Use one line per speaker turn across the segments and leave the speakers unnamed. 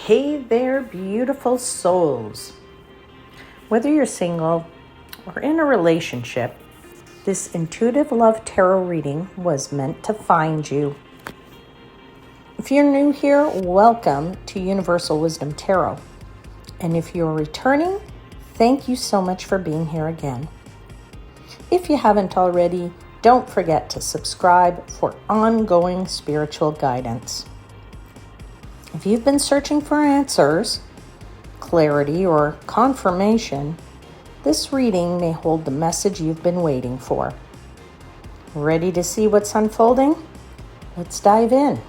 Hey there, beautiful souls. Whether you're single or in a relationship, this intuitive love tarot reading was meant to find you. If you're new here, welcome to Universal Wisdom Tarot. And if you're returning, thank you so much for being here again. If you haven't already, don't forget to subscribe for ongoing spiritual guidance. If you've been searching for answers, clarity, or confirmation, this reading may hold the message you've been waiting for. Ready to see what's unfolding? Let's dive in.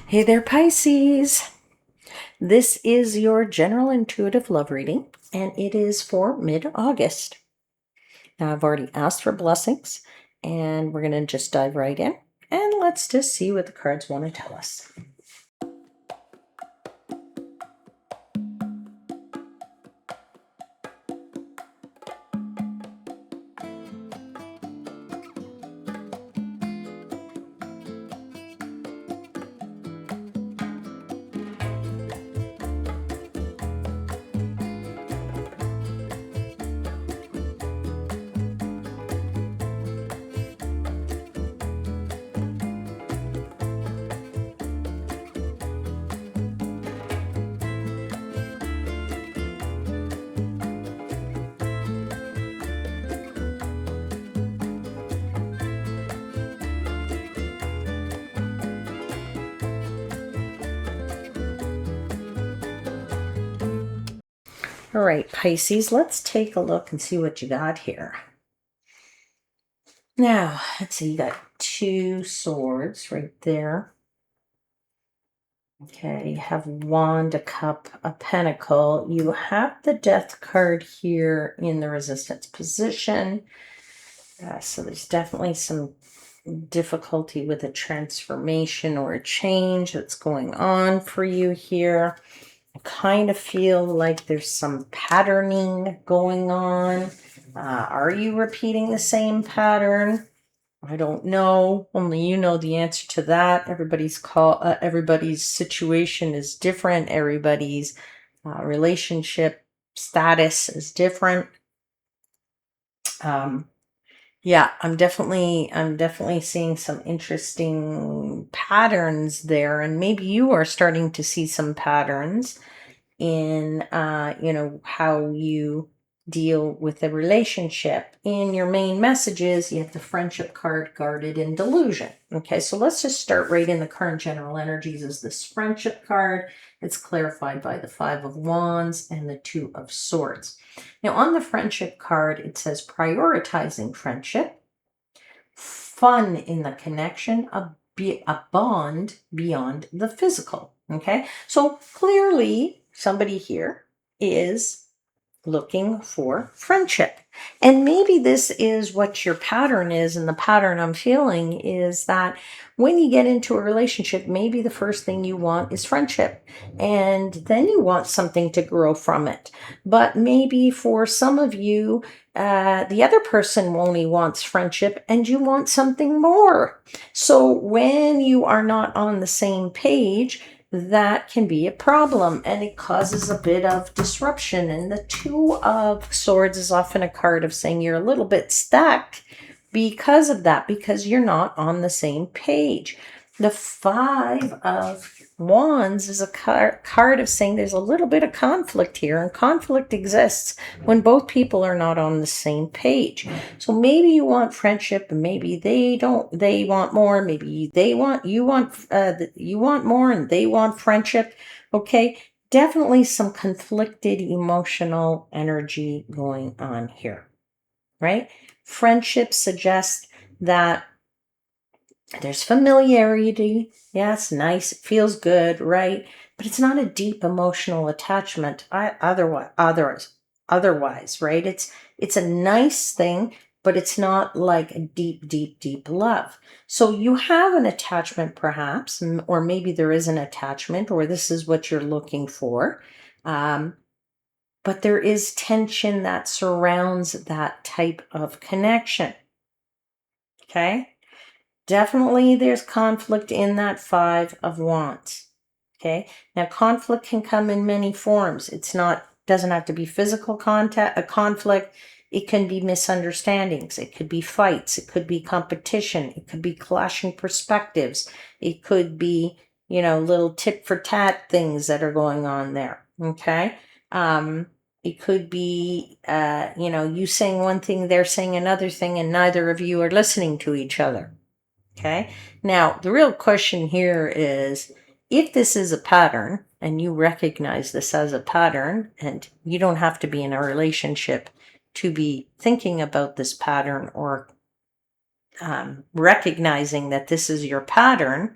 Hey there, Pisces. This is your general intuitive love reading, and it is for mid-August. Now, I've already asked for blessings, and we're going to just dive right in, and let's just see what the cards want to tell us. All right, Pisces, let's take a look and see what you got here. Now, let's see, you got 2 swords right there. Okay, you have Wand, a Cup, a Pentacle. You have the Death card here in the Resistance position. So there's definitely some difficulty with a transformation or a change that's going on for you here. I kind of feel like there's some patterning going on. Are you repeating the same pattern? I don't know. Only you know the answer to that. Everybody's situation is different. Everybody's relationship status is different. Yeah, I'm definitely seeing some interesting patterns there, and maybe you are starting to see some patterns in how you deal with a relationship. In your main messages, you have the Friendship card, Guarded and Delusion. Okay, so let's just start right in the current general energies as this Friendship card. It's clarified by the 5 of Wands and the 2 of Swords. Now, on the Friendship card, it says prioritizing friendship, fun in the connection, a bond beyond the physical. Okay, so clearly somebody here is looking for friendship. And maybe this is what your pattern is, and the pattern I'm feeling is that when you get into a relationship, maybe the first thing you want is friendship, and then you want something to grow from it. But maybe for some of you, the other person only wants friendship and you want something more. So when you are not on the same page, that can be a problem, and it causes a bit of disruption. And the 2 of Swords is often a card of saying you're a little bit stuck because of that, because you're not on the same page. The 5 of Wands is a card of saying there's a little bit of conflict here, and conflict exists when both people are not on the same page. So maybe you want friendship, and maybe they don't. They want more. Maybe you want more, and they want friendship. Okay, definitely some conflicted emotional energy going on here, right? Friendship suggests that there's familiarity. Yes, nice. It feels good, right? But it's not a deep emotional attachment. Otherwise, right? It's a nice thing, but it's not like a deep, deep, deep love. So you have an attachment perhaps, or maybe there is an attachment, or this is what you're looking for. But there is tension that surrounds that type of connection. Okay? Definitely there's conflict in that Five of Wands. Okay? Now conflict can come in many forms. Doesn't have to be physical contact, a conflict. It can be misunderstandings. It could be fights. It could be competition. It could be clashing perspectives. It could be, little tit for tat things that are going on there. Okay? It could be, you saying one thing, they're saying another thing, and neither of you are listening to each other. Okay. Now, the real question here is, if this is a pattern and you recognize this as a pattern, and you don't have to be in a relationship to be thinking about this pattern or recognizing that this is your pattern,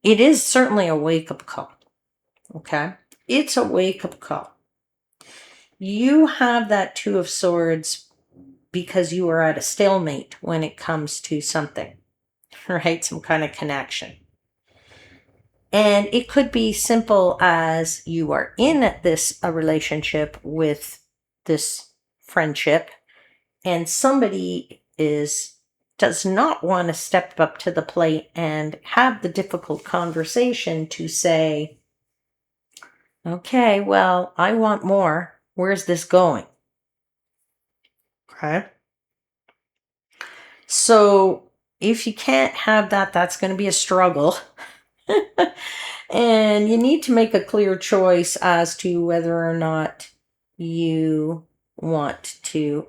it is certainly a wake-up call. Okay. It's a wake-up call. You have that Two of Swords because you are at a stalemate when it comes to something. Right? Some kind of connection. And it could be simple as you are in a relationship with this friendship, and somebody does not want to step up to the plate and have the difficult conversation to say, okay, well, I want more. Where's this going? Okay. So if you can't have that, that's going to be a struggle. And you need to make a clear choice as to whether or not you want to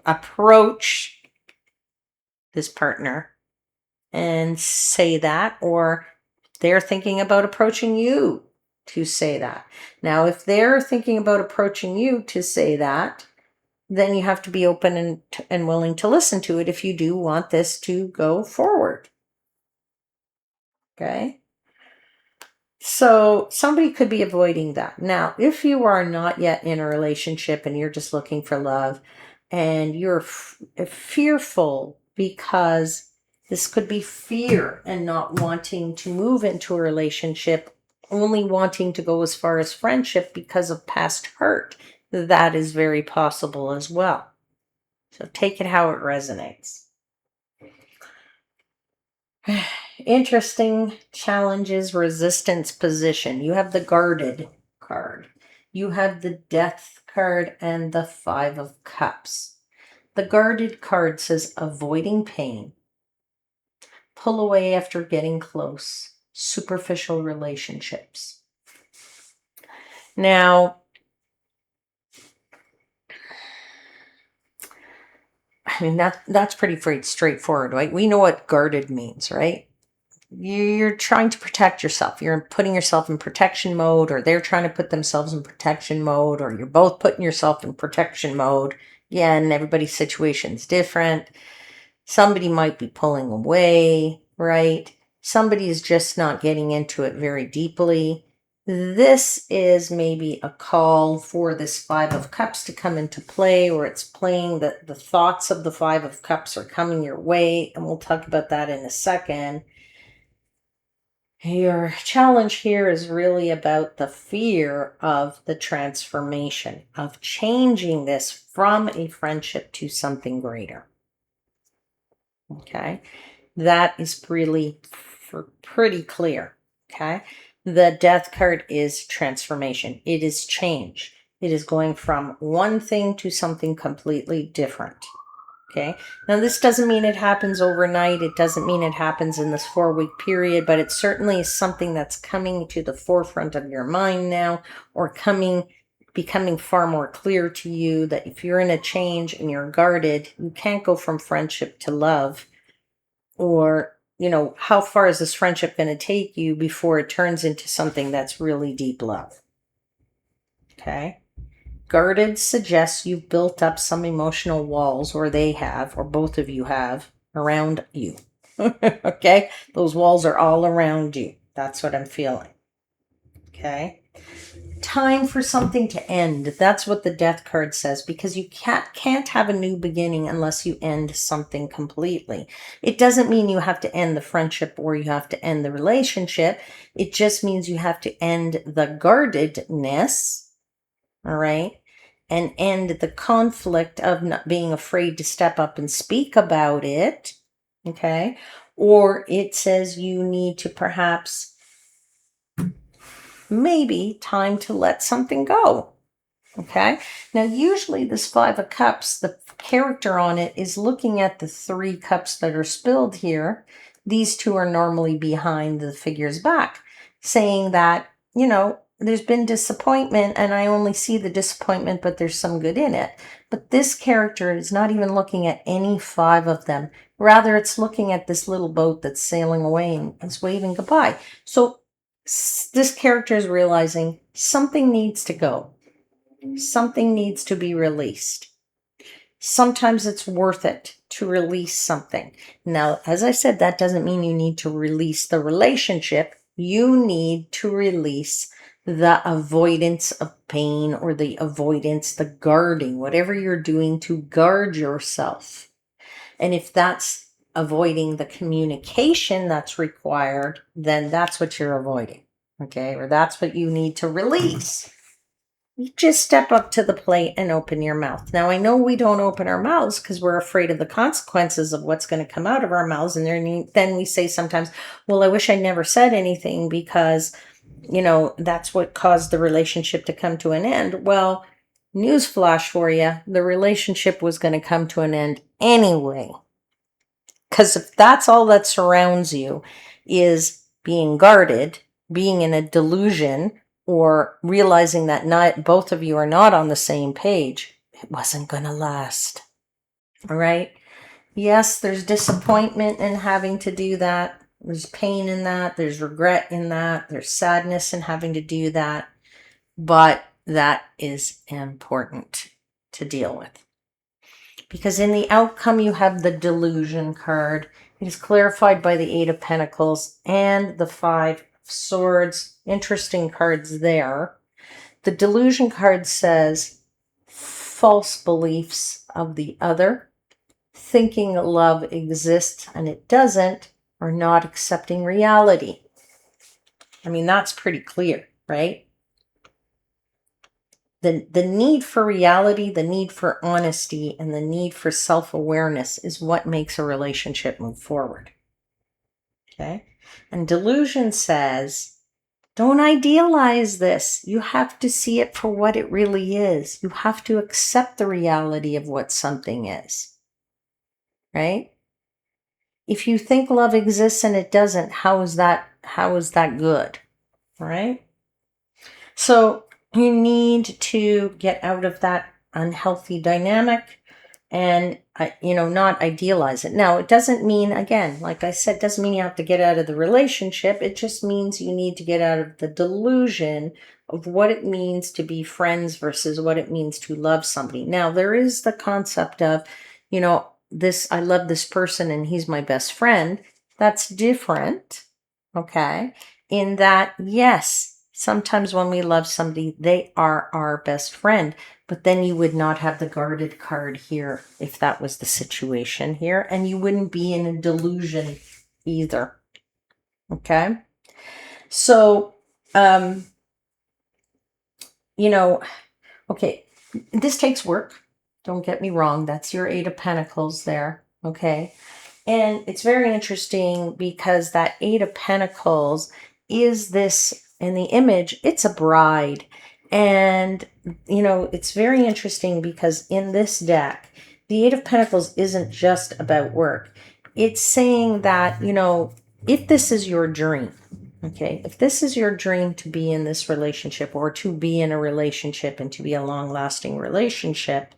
approach this partner and say that, or they're thinking about approaching you to say that. Now, if they're thinking about approaching you to say that, then you have to be open and willing to listen to it if you do want this to go forward. Okay? So somebody could be avoiding that. Now, if you are not yet in a relationship and you're just looking for love, and you're fearful because this could be fear and not wanting to move into a relationship, only wanting to go as far as friendship because of past hurt, that is very possible as well. So take it how it resonates. Interesting challenges, resistance position. You have the guarded card. You have the death card and the Five of Cups. The guarded card says avoiding pain, pull away after getting close, superficial relationships. Now, I mean, that's pretty straightforward, right? We know what guarded means, right? You're trying to protect yourself. You're putting yourself in protection mode, or they're trying to put themselves in protection mode, or you're both putting yourself in protection mode. Yeah, and everybody's situation's different. Somebody might be pulling away, right? Somebody's just not getting into it very deeply. This is maybe a call for this Five of Cups to come into play, or it's playing that the thoughts of the Five of Cups are coming your way, and we'll talk about that in a second. Your challenge here is really about the fear of the transformation, of changing this from a friendship to something greater. Okay, that is really pretty clear. Okay, the death card is transformation. It is change. It is going from one thing to something completely different. Okay. Now, this doesn't mean it happens overnight. It doesn't mean it happens in this 4-week period, but it certainly is something that's coming to the forefront of your mind now, or becoming far more clear to you that if you're in a change and you're guarded, you can't go from friendship to love. Or, how far is this friendship going to take you before it turns into something that's really deep love? Okay. Guarded suggests you've built up some emotional walls, or they have, or both of you have, around you. Okay? Those walls are all around you. That's what I'm feeling. Okay? time for something to end. That's what the death card says, because you can't have a new beginning unless you end something completely. It doesn't mean you have to end the friendship or you have to end the relationship. It just means you have to end the guardedness, all right, and end the conflict of not being afraid to step up and speak about it, okay? Or it says you need to perhaps, maybe time to let something go. Okay. Now, usually this Five of Cups, the character on it is looking at the 3 cups that are spilled here. These 2 are normally behind the figure's back, saying that, there's been disappointment and I only see the disappointment, but there's some good in it. But this character is not even looking at any 5 of them. Rather, it's looking at this little boat that's sailing away and it's waving goodbye. So this character is realizing something needs to go. Something needs to be released. Sometimes it's worth it to release something. Now, as I said, that doesn't mean you need to release the relationship. You need to release the avoidance of pain or the avoidance, the guarding, whatever you're doing to guard yourself. And if that's avoiding the communication that's required, then that's what you're avoiding. Okay. Or that's what you need to release. You just step up to the plate and open your mouth. Now, I know we don't open our mouths because we're afraid of the consequences of what's going to come out of our mouths. And then we say sometimes, well, I wish I never said anything because, that's what caused the relationship to come to an end. Well, newsflash for you, the relationship was going to come to an end anyway. Because if that's all that surrounds you is being guarded, being in a delusion, or realizing that not both of you are not on the same page, it wasn't going to last. All right. Yes, there's disappointment in having to do that. There's pain in that. There's regret in that. There's sadness in having to do that. But that is important to deal with. Because in the outcome, you have the delusion card. It is clarified by the 8 of Pentacles and the 5 of Swords. Interesting cards there. The delusion card says false beliefs of the other, thinking love exists and it doesn't, or not accepting reality. I mean, that's pretty clear, right? The need for reality, the need for honesty, and the need for self-awareness is what makes a relationship move forward. Okay? And delusion says, don't idealize this. You have to see it for what it really is. You have to accept the reality of what something is. Right? If you think love exists and it doesn't, how is that good? Right? So you need to get out of that unhealthy dynamic and, not idealize it. Now, it doesn't mean, again, like I said, doesn't mean you have to get out of the relationship. It just means you need to get out of the delusion of what it means to be friends versus what it means to love somebody. Now, there is the concept of, I love this person and he's my best friend. That's different. Okay. In that, yes, sometimes when we love somebody, they are our best friend, but then you would not have the guarded card here if that was the situation here, and you wouldn't be in a delusion either. Okay. So, okay, this takes work. Don't get me wrong. That's your 8 of Pentacles there. Okay. And it's very interesting because that 8 of Pentacles is this, in the image, it's a bride. And, it's very interesting because in this deck, the 8 of Pentacles isn't just about work. It's saying that, if this is your dream, okay, if this is your dream to be in this relationship or to be in a relationship and to be a long-lasting relationship,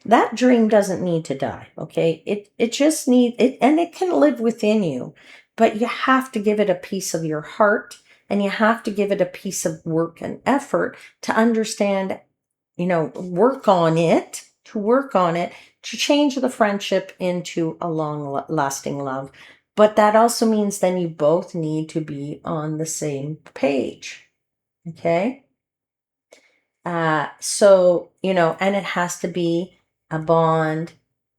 that dream doesn't need to die. Okay. It just needs it, and it can live within you, but you have to give it a piece of your heart and you have to give it a piece of work and effort to understand, work on it, to change the friendship into a long lasting love. But that also means then you both need to be on the same page. Okay. So, and it has to be a bond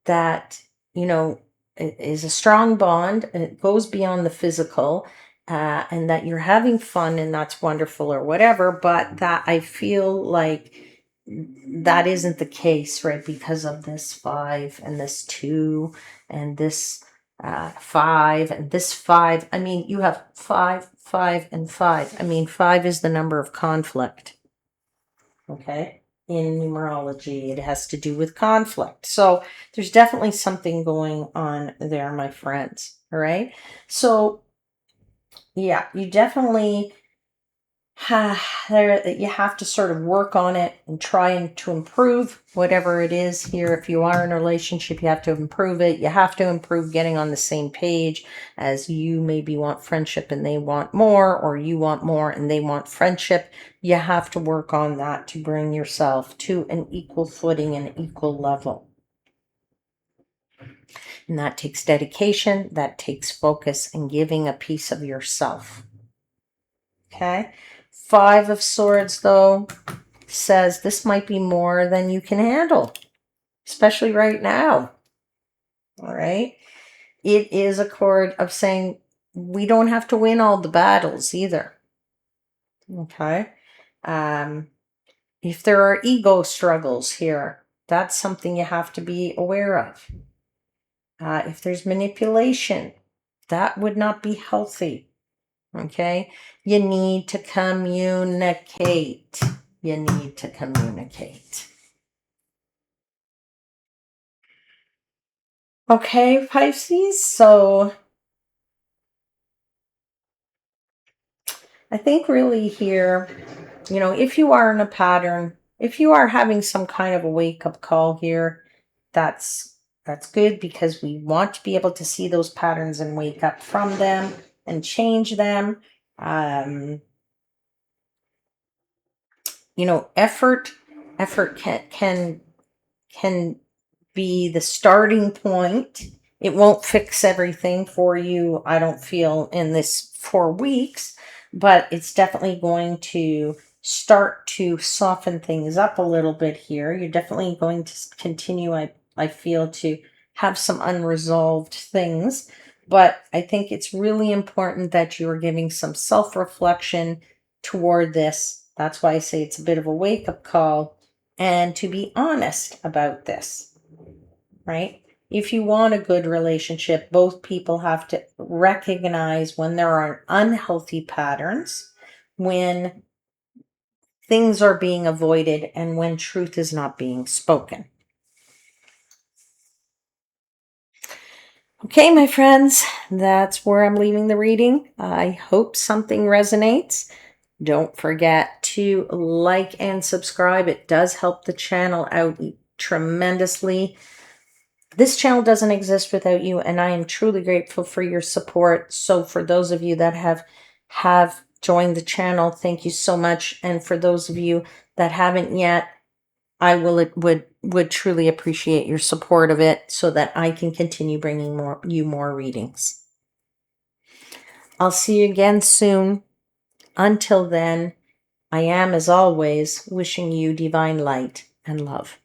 that, is a strong bond and it goes beyond the physical, and that you're having fun and that's wonderful or whatever. But that I feel like that isn't the case, right? Because of this five and this two and this five and this five. I mean, you have five, five, and five. I mean, five is the number of conflict. Okay. In numerology, it has to do with conflict. So there's definitely something going on there, my friends. All right. So, yeah, you definitely you have to sort of work on it and try and to improve whatever it is here. If you are in a relationship, you have to improve it. You have to improve getting on the same page, as you maybe want friendship and they want more, or you want more and they want friendship. You have to work on that to bring yourself to an equal footing and equal level. And that takes dedication, that takes focus, and giving a piece of yourself. Okay. Five of Swords, though, says this might be more than you can handle, especially right now. All right. It is a card of saying we don't have to win all the battles either. Okay. If there are ego struggles here, that's something you have to be aware of. If there's manipulation, that would not be healthy. Okay. You need to communicate. You need to communicate. Okay, Pisces. So I think really here, if you are in a pattern, if you are having some kind of a wake-up call here, that's good, because we want to be able to see those patterns and wake up from them and change them. Effort can be the starting point. It won't fix everything for you, I don't feel, in this 4 weeks, but it's definitely going to start to soften things up a little bit here. You're definitely going to continue, I feel, to have some unresolved things, but I think it's really important that you're giving some self-reflection toward this. That's why I say it's a bit of a wake-up call, and to be honest about this, right? If you want a good relationship, both people have to recognize when there are unhealthy patterns, when things are being avoided, and when truth is not being spoken. Okay, my friends, that's where I'm leaving the reading. I hope something resonates. Don't forget to like and subscribe. It does help the channel out tremendously. This channel doesn't exist without you, and I am truly grateful for your support. So for those of you that have joined the channel, thank you so much. And for those of you that haven't yet, I would truly appreciate your support of it, so that I can continue bringing more readings. I'll see you again soon. Until then, I am, as always, wishing you divine light and love.